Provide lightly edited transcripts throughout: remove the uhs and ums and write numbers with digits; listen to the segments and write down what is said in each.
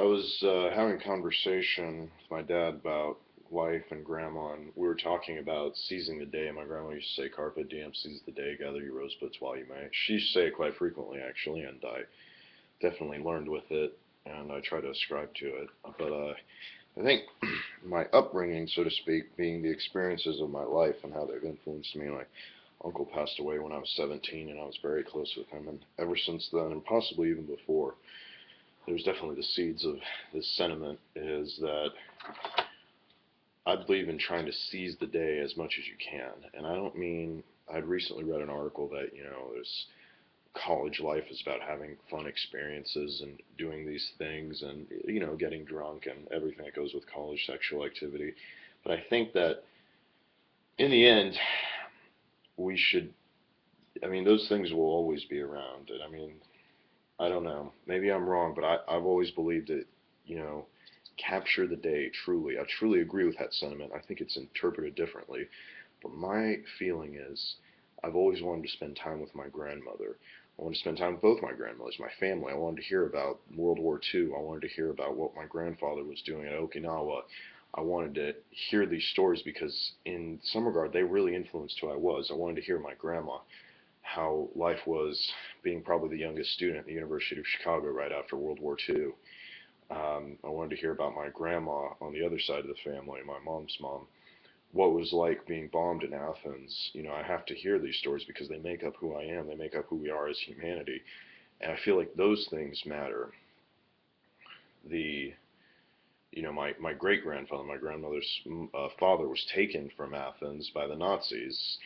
I was having a conversation with my dad about life and grandma, and we were talking about seizing the day. My grandma used to say, "Carpe Diem, seize the day, gather your rosebuds while you may." She used to say it quite frequently, actually, and I definitely learned with it, and I try to ascribe to it. But I think my upbringing, so to speak, being the experiences of my life and how they've influenced me. My uncle passed away when I was 17, and I was very close with him, and ever since then, and possibly even before, there's definitely the seeds of this sentiment is that I believe in trying to seize the day as much as you can. And I don't mean, I'd recently read an article that, there's college life is about having fun experiences and doing these things and, getting drunk and everything that goes with college sexual activity. But I think that in the end, we should, those things will always be around. And I don't know. Maybe I'm wrong, but I've always believed that, you know, capture the day truly. I truly agree with that sentiment. I think it's interpreted differently. But my feeling is I've always wanted to spend time with my grandmother. I wanted to spend time with both my grandmothers, my family. I wanted to hear about World War II. I wanted to hear about what my grandfather was doing at Okinawa. I wanted to hear these stories because, in some regard, they really influenced who I was. I wanted to hear my grandma, how life was being probably the youngest student at the University of Chicago right after World War II. I wanted to hear about my grandma on the other side of the family, my mom's mom, what it was like being bombed in Athens. I have to hear these stories because they make up who I am. They make up who we are as humanity. And I feel like those things matter. The, my great grandfather, my grandmother's father was taken from Athens by the Nazis,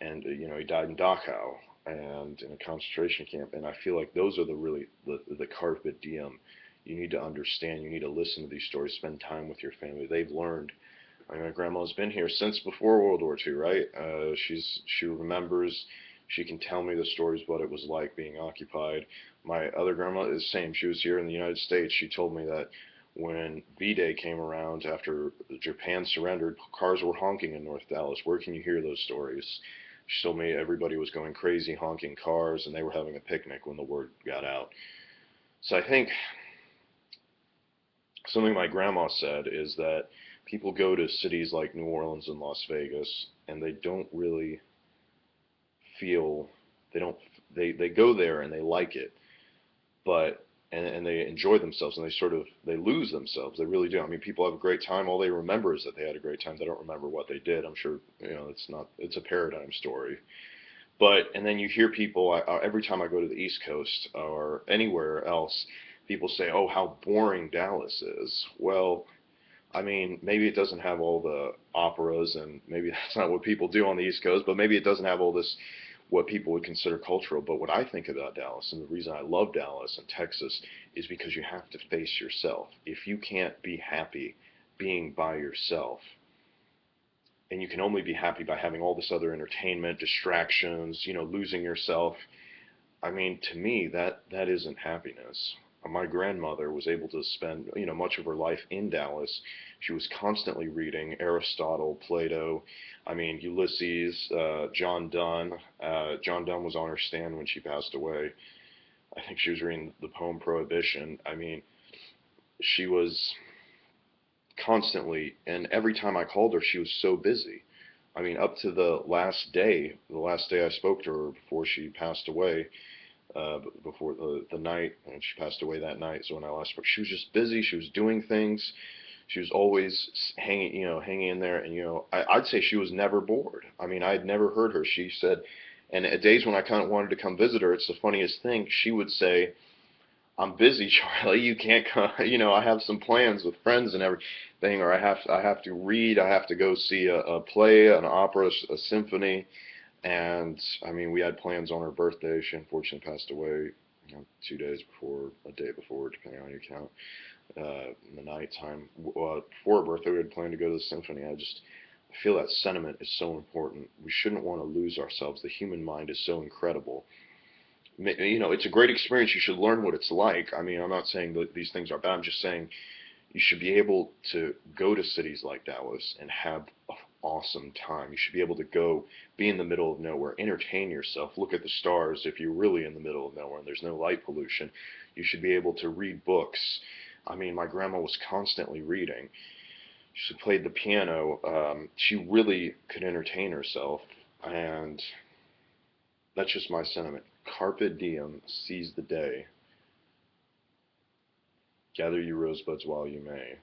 and he died in Dachau and in a concentration camp. And I feel like those are the carpe diem. You need to understand. You need to listen to these stories. Spend time with your family. They've learned. My grandma's been here since before World War II, right? She remembers. She can tell me the stories what it was like being occupied. My other grandma is the same. She was here in the United States. She told me that when V-Day came around after Japan surrendered, cars were honking in North Dallas. Where can you hear those stories? She told me everybody was going crazy honking cars, and they were having a picnic when the word got out. So I think something my grandma said is that people go to cities like New Orleans and Las Vegas, and they don't really feel they don't they go there and they like it, but and they enjoy themselves, and they lose themselves. They really do. People have a great time. All they remember is that they had a great time. They don't remember what they did. I'm sure it's a paradigm story. But and then you hear people every time I go to the East Coast or anywhere else, people say, "Oh, how boring Dallas is." Well, maybe it doesn't have all the operas, and maybe that's not what people do on the East Coast, but maybe it doesn't have all this, what people would consider cultural. But what I think about Dallas, and the reason I love Dallas and Texas, is because you have to face yourself. If you can't be happy being by yourself, and you can only be happy by having all this other entertainment, distractions, losing yourself, to me, that isn't happiness. My grandmother was able to spend, much of her life in Dallas. She was constantly reading Aristotle, Plato, Ulysses, John Donne. John Donne was on her stand when she passed away. I think she was reading the poem Prohibition. She was constantly, and every time I called her, she was so busy. Up to the last day I spoke to her before she passed away, before the night, and she passed away that night. So when I last spoke, she was just busy. She was doing things. She was always hanging in there. And I'd say she was never bored. I'd never heard her. She said, and at days when I kind of wanted to come visit her, it's the funniest thing. She would say, "I'm busy, Charlie. You can't come. I have some plans with friends and everything, or I have to read. I have to go see a play, an opera, a symphony." And we had plans on her birthday. She unfortunately passed away, 2 days before, a day before, depending on how you count. In the nighttime, before her birthday, we had planned to go to the symphony. I feel that sentiment is so important. We shouldn't want to lose ourselves. The human mind is so incredible. It's a great experience. You should learn what it's like. I'm not saying that these things are bad. I'm just saying you should be able to go to cities like Dallas and have an awesome time. You should be able to go be in the middle of nowhere, entertain yourself, look at the stars if you're really in the middle of nowhere and there's no light pollution. You should be able to read books, I mean, my grandma was constantly reading. She played the piano. She really could entertain herself, and that's just my sentiment. Carpe diem, seize the day. Gather your rosebuds while you may.